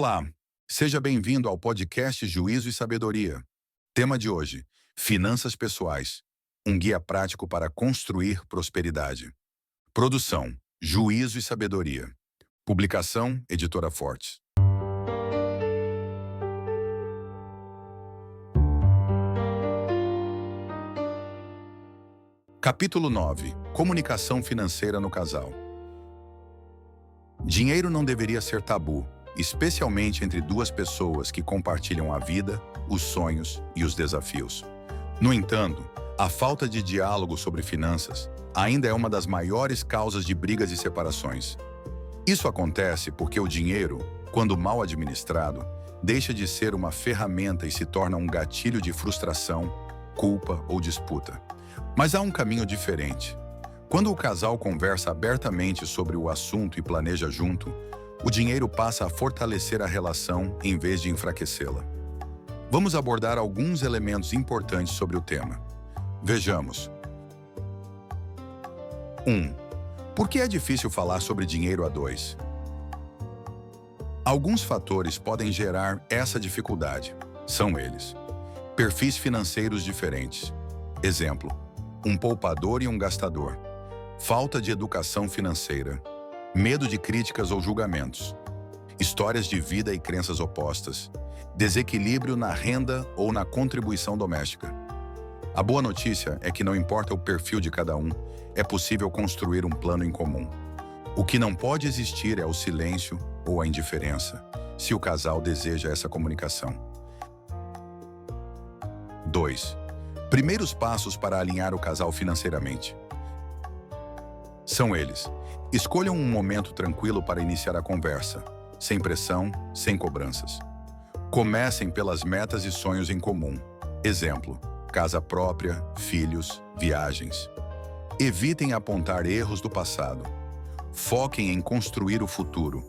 Olá, seja bem-vindo ao podcast Juízo e Sabedoria. Tema de hoje: Finanças Pessoais, um guia prático para construir prosperidade. Produção: Juízo e Sabedoria. Publicação: Editora Fortes. Capítulo 9: Comunicação financeira no casal. Dinheiro não deveria ser tabu, especialmente entre duas pessoas que compartilham a vida, os sonhos e os desafios. No entanto, a falta de diálogo sobre finanças ainda é uma das maiores causas de brigas e separações. Isso acontece porque o dinheiro, quando mal administrado, deixa de ser uma ferramenta e se torna um gatilho de frustração, culpa ou disputa. Mas há um caminho diferente. Quando o casal conversa abertamente sobre o assunto e planeja junto, o dinheiro passa a fortalecer a relação em vez de enfraquecê-la. Vamos abordar alguns elementos importantes sobre o tema. Vejamos. 1. Por que é difícil falar sobre dinheiro a dois? Alguns fatores podem gerar essa dificuldade. São eles: perfis financeiros diferentes. Exemplo: um poupador e um gastador. Falta de educação financeira. Medo de críticas ou julgamentos. Histórias de vida e crenças opostas. Desequilíbrio na renda ou na contribuição doméstica. A boa notícia é que não importa o perfil de cada um, é possível construir um plano em comum. O que não pode existir é o silêncio ou a indiferença, se o casal deseja essa comunicação. 2. Primeiros passos para alinhar o casal financeiramente. São eles: escolham um momento tranquilo para iniciar a conversa, sem pressão, sem cobranças. Comecem pelas metas e sonhos em comum. Exemplo: casa própria, filhos, viagens. Evitem apontar erros do passado. Foquem em construir o futuro.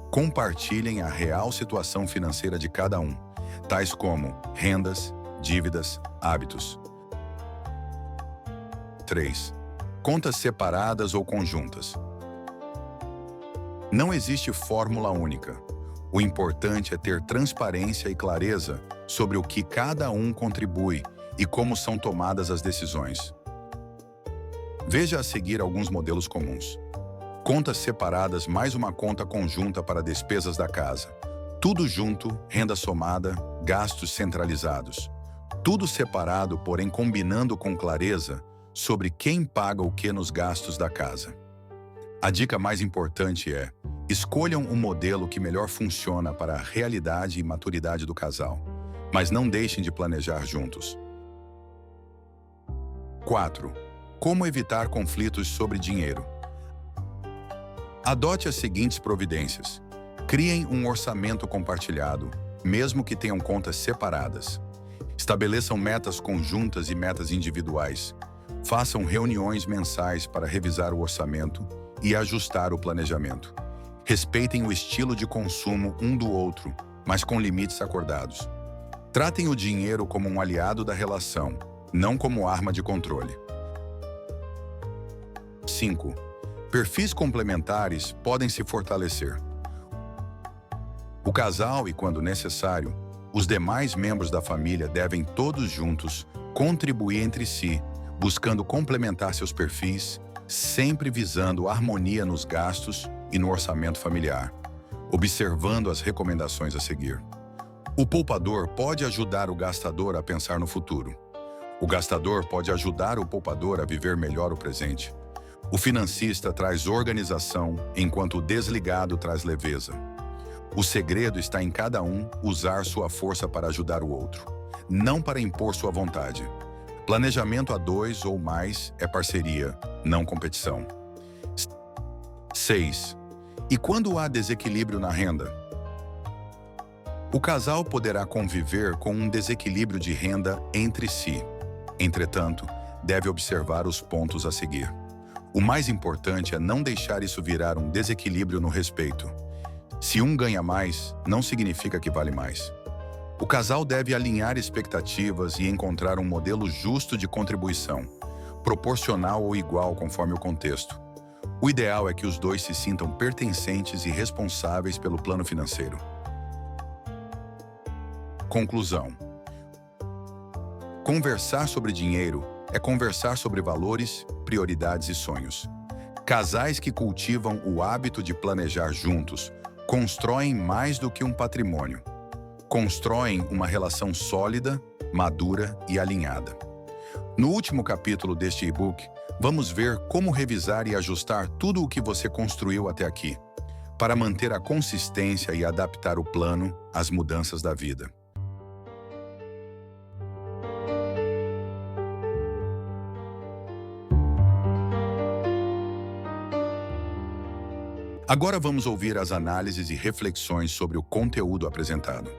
Compartilhem a real situação financeira de cada um, tais como rendas, dívidas, hábitos. 3. Contas separadas ou conjuntas. Não existe fórmula única. O importante é ter transparência e clareza sobre o que cada um contribui e como são tomadas as decisões. Veja a seguir alguns modelos comuns. Contas separadas mais uma conta conjunta para despesas da casa. Tudo junto, renda somada, gastos centralizados. Tudo separado, porém combinando com clareza sobre quem paga o que nos gastos da casa. A dica mais importante é: escolham um modelo que melhor funciona para a realidade e maturidade do casal, mas não deixem de planejar juntos. 4. Como evitar conflitos sobre dinheiro? Adote as seguintes providências. Criem um orçamento compartilhado, mesmo que tenham contas separadas. Estabeleçam metas conjuntas e metas individuais. Façam reuniões mensais para revisar o orçamento e ajustar o planejamento. Respeitem o estilo de consumo um do outro, mas com limites acordados. Tratem o dinheiro como um aliado da relação, não como arma de controle. 5. Perfis complementares podem se fortalecer. O casal e, quando necessário, os demais membros da família devem todos juntos contribuir entre si, buscando complementar seus perfis, sempre visando harmonia nos gastos e no orçamento familiar, observando as recomendações a seguir. O poupador pode ajudar o gastador a pensar no futuro. O gastador pode ajudar o poupador a viver melhor o presente. O financista traz organização, enquanto o desligado traz leveza. O segredo está em cada um usar sua força para ajudar o outro, não para impor sua vontade. Planejamento a dois ou mais é parceria, não competição. 6. E quando há desequilíbrio na renda? O casal poderá conviver com um desequilíbrio de renda entre si. Entretanto, deve observar os pontos a seguir. O mais importante é não deixar isso virar um desequilíbrio no respeito. Se um ganha mais, não significa que vale mais. O casal deve alinhar expectativas e encontrar um modelo justo de contribuição, proporcional ou igual conforme o contexto. O ideal é que os dois se sintam pertencentes e responsáveis pelo plano financeiro. Conclusão: conversar sobre dinheiro é conversar sobre valores, prioridades e sonhos. Casais que cultivam o hábito de planejar juntos constroem mais do que um patrimônio. Constroem uma relação sólida, madura e alinhada. No último capítulo deste e-book, vamos ver como revisar e ajustar tudo o que você construiu até aqui, para manter a consistência e adaptar o plano às mudanças da vida. Agora vamos ouvir as análises e reflexões sobre o conteúdo apresentado.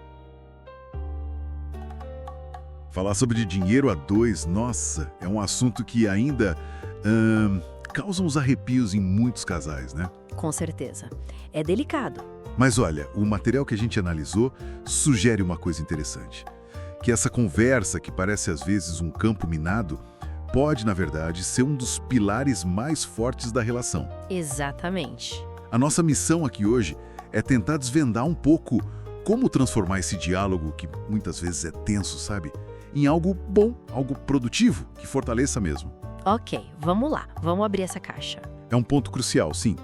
Falar sobre dinheiro a dois, nossa, é um assunto que ainda causa uns arrepios em muitos casais, né? Com certeza. É delicado. Mas olha, o material que a gente analisou sugere uma coisa interessante. Que essa conversa, que parece às vezes um campo minado, pode, na verdade, ser um dos pilares mais fortes da relação. Exatamente. A nossa missão aqui hoje é tentar desvendar um pouco como transformar esse diálogo, que muitas vezes é tenso, sabe, em algo bom, algo produtivo, que fortaleça mesmo. Ok, vamos lá. Vamos abrir essa caixa. É um ponto crucial, sim.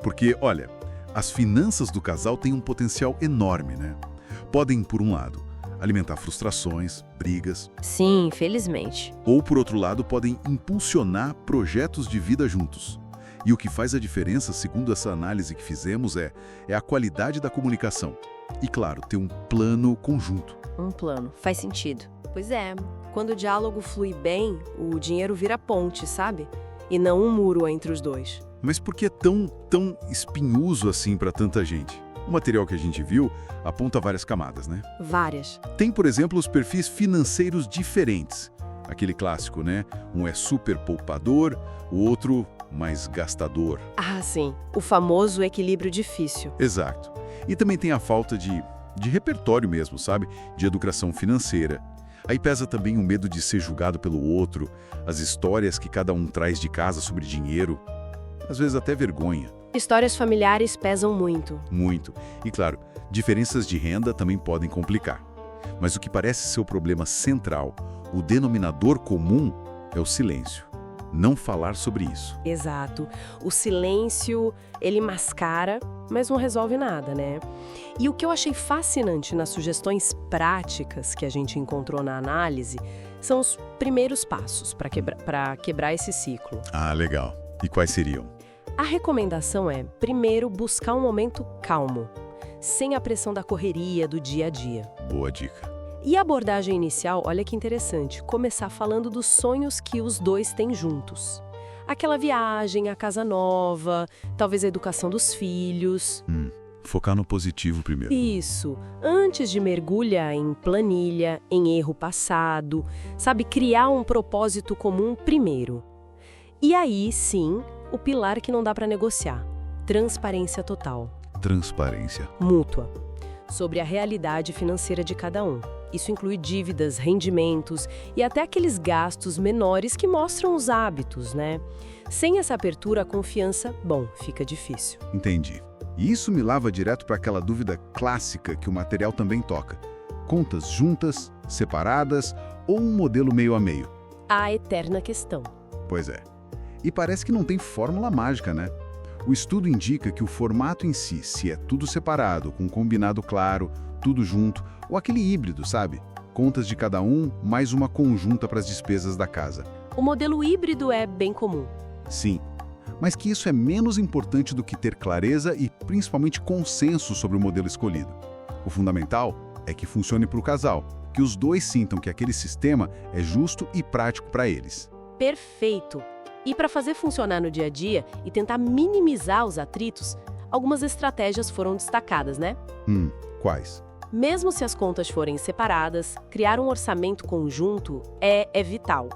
Porque, olha, as finanças do casal têm um potencial enorme, né? Podem, por um lado, alimentar frustrações, brigas. Sim, felizmente. Ou, por outro lado, podem impulsionar projetos de vida juntos. E o que faz a diferença, segundo essa análise que fizemos, é a qualidade da comunicação. E, claro, ter um plano conjunto. Um plano. Faz sentido. Pois é, quando o diálogo flui bem, o dinheiro vira ponte, sabe? E não um muro entre os dois. Mas por que é tão espinhoso assim para tanta gente? O material que a gente viu aponta várias camadas, né? Várias. Tem, por exemplo, os perfis financeiros diferentes. Aquele clássico, né? Um é super poupador, o outro mais gastador. Ah, sim. O famoso equilíbrio difícil. Exato. E também tem a falta de repertório mesmo, sabe? De educação financeira. Aí pesa também o medo de ser julgado pelo outro, as histórias que cada um traz de casa sobre dinheiro, às vezes até vergonha. Histórias familiares pesam muito. Muito. E claro, diferenças de renda também podem complicar. Mas o que parece ser o problema central, o denominador comum, é o silêncio. Não falar sobre isso. Exato. O silêncio, ele mascara, mas não resolve nada, né? E o que eu achei fascinante nas sugestões práticas que a gente encontrou na análise são os primeiros passos para quebrar esse ciclo. Ah, legal. E quais seriam? A recomendação é, primeiro, buscar um momento calmo, sem a pressão da correria do dia a dia. Boa dica. E a abordagem inicial, olha que interessante, começar falando dos sonhos que os dois têm juntos. Aquela viagem, a casa nova, talvez a educação dos filhos. Focar no positivo primeiro. Isso. Antes de mergulhar em planilha, em erro passado, sabe, criar um propósito comum primeiro. E aí, sim, o pilar que não dá para negociar. Transparência total. Transparência. Mútua. Sobre a realidade financeira de cada um. Isso inclui dívidas, rendimentos e até aqueles gastos menores que mostram os hábitos, né? Sem essa abertura, a confiança, fica difícil. Entendi. E isso me leva direto para aquela dúvida clássica que o material também toca. Contas juntas, separadas ou um modelo meio a meio? A eterna questão. Pois é. E parece que não tem fórmula mágica, né? O estudo indica que o formato em si, se é tudo separado, com um combinado claro, tudo junto, ou aquele híbrido, sabe? Contas de cada um, mais uma conjunta para as despesas da casa. O modelo híbrido é bem comum. Sim, mas que isso é menos importante do que ter clareza e principalmente consenso sobre o modelo escolhido. O fundamental é que funcione para o casal, que os dois sintam que aquele sistema é justo e prático para eles. Perfeito! E para fazer funcionar no dia a dia e tentar minimizar os atritos, algumas estratégias foram destacadas, né? Quais? Mesmo se as contas forem separadas, criar um orçamento conjunto é vital.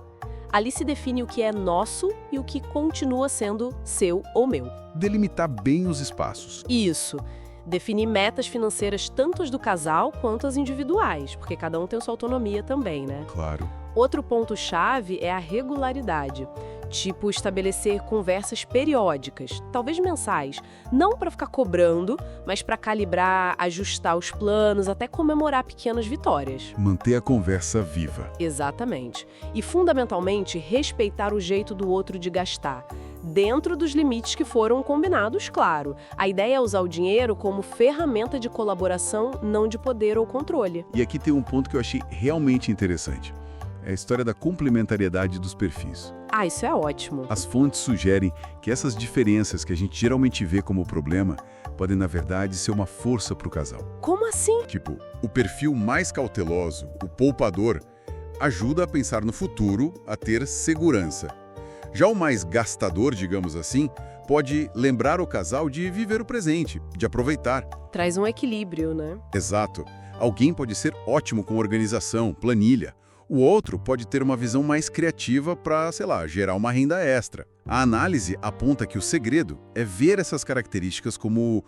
Ali se define o que é nosso e o que continua sendo seu ou meu. Delimitar bem os espaços. Isso. Definir metas financeiras tanto as do casal quanto as individuais, porque cada um tem sua autonomia também, né? Claro. Outro ponto-chave é a regularidade. Tipo, estabelecer conversas periódicas, talvez mensais, não para ficar cobrando, mas para calibrar, ajustar os planos, até comemorar pequenas vitórias. Manter a conversa viva. Exatamente. E, fundamentalmente, respeitar o jeito do outro de gastar, dentro dos limites que foram combinados, claro. A ideia é usar o dinheiro como ferramenta de colaboração, não de poder ou controle. E aqui tem um ponto que eu achei realmente interessante. É a história da complementariedade dos perfis. Ah, isso é ótimo. As fontes sugerem que essas diferenças que a gente geralmente vê como problema podem, na verdade, ser uma força para o casal. Como assim? Tipo, o perfil mais cauteloso, o poupador, ajuda a pensar no futuro, a ter segurança. Já o mais gastador, digamos assim, pode lembrar o casal de viver o presente, de aproveitar. Traz um equilíbrio, né? Exato. Alguém pode ser ótimo com organização, planilha. O outro pode ter uma visão mais criativa para, sei lá, gerar uma renda extra. A análise aponta que o segredo é ver essas características como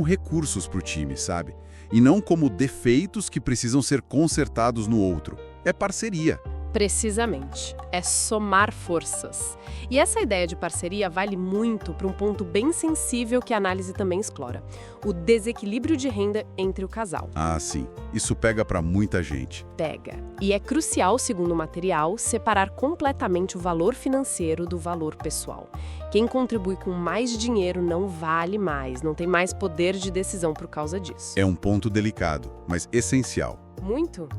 recursos para o time, sabe? E não como defeitos que precisam ser consertados no outro. É parceria. Precisamente. É somar forças. E essa ideia de parceria vale muito para um ponto bem sensível que a análise também explora: o desequilíbrio de renda entre o casal. Ah, sim. Isso pega para muita gente. Pega. E é crucial, segundo o material, separar completamente o valor financeiro do valor pessoal. Quem contribui com mais dinheiro não vale mais, não tem mais poder de decisão por causa disso. É um ponto delicado, mas essencial. Muito.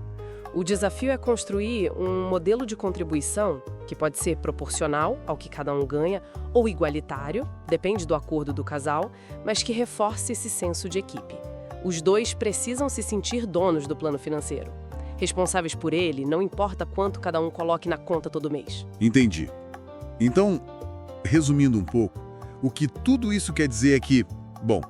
O desafio é construir um modelo de contribuição que pode ser proporcional ao que cada um ganha ou igualitário, depende do acordo do casal, mas que reforce esse senso de equipe. Os dois precisam se sentir donos do plano financeiro, responsáveis por ele, não importa quanto cada um coloque na conta todo mês. Entendi. Então, resumindo um pouco, o que tudo isso quer dizer é que, bom,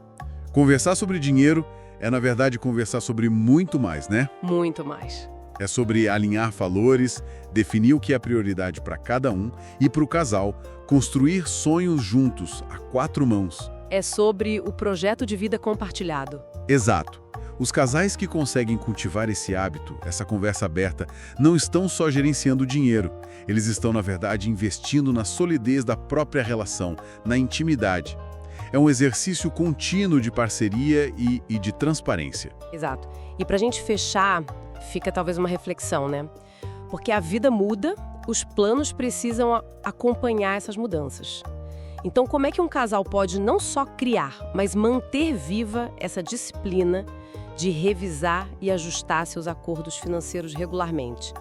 conversar sobre dinheiro é, na verdade, conversar sobre muito mais, né? Muito mais. É sobre alinhar valores, definir o que é prioridade para cada um e, para o casal, construir sonhos juntos, a 4 mãos. É sobre o projeto de vida compartilhado. Exato. Os casais que conseguem cultivar esse hábito, essa conversa aberta, não estão só gerenciando o dinheiro. Eles estão, na verdade, investindo na solidez da própria relação, na intimidade. É um exercício contínuo de parceria e de transparência. Exato. E para a gente fechar, fica talvez uma reflexão, né? Porque a vida muda, os planos precisam acompanhar essas mudanças. Então, como é que um casal pode não só criar, mas manter viva essa disciplina de revisar e ajustar seus acordos financeiros regularmente?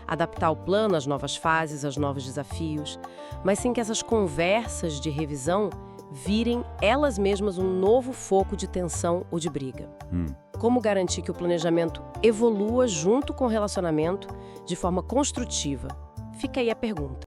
Adaptar o plano às novas fases, aos novos desafios, mas sem que essas conversas de revisão virem elas mesmas um novo foco de tensão ou de briga. Como garantir que o planejamento evolua junto com o relacionamento de forma construtiva? Fica aí a pergunta.